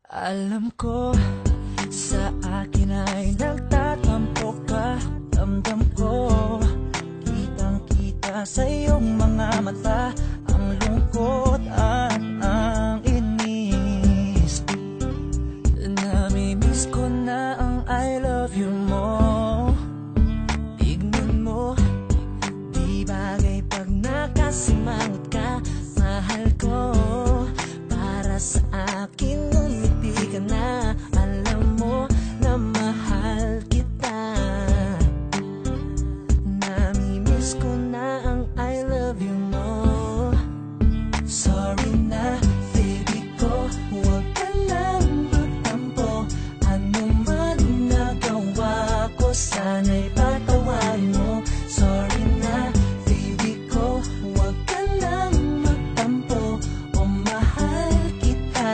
Alam ko, sa akin ay nagtatampo ka. Damdam ko, kitang-kita sa iyong mga mata ang lungkot at ang inis. Namimiss ko na ang I love you mo. Tignan mo, di bagay pag nakasimangot ka. Mahal ko, para sa akin umiti ka na. Alam mo na mahal kita. Namimiss ko na ang I love you mo. Sorry na, baby ko, huwag ka lang magtampo. Ano man nagawa ko, sana'y patawarin mo. Sorry na, baby ko, huwag ka lang magtampo. O mahal kita.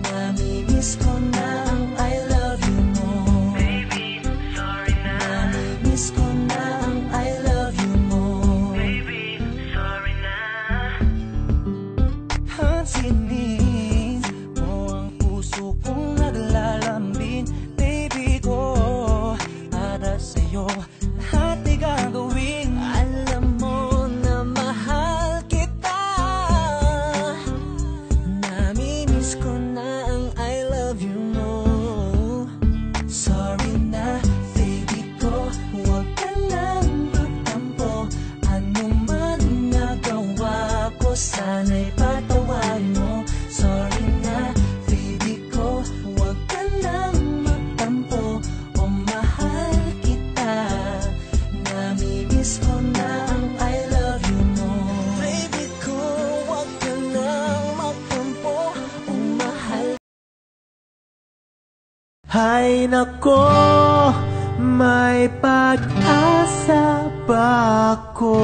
Namimiss ko na ang I love you mo. Baby, sorry na. Namimiss ko na ang I love you mo. Baby, sorry na. Hansinin mo ang puso kong naglalambing. Baby ko, para sa'yo lahat ay gagawin. Alam mo na mahal kita. Namimiss ko na ang I love you mo. Sorry na, baby ko, huwag ka lang magtampo. Ano man nagawa ko, sana'y patawarin mo. Sorry na, baby ko, huwag ka lang magtampo. O mahal kita. Namimiss ko na ang I love you mo. Baby ko, huwag ka lang magtampo. O mahal. Hay nako, may pag-asa ba ako?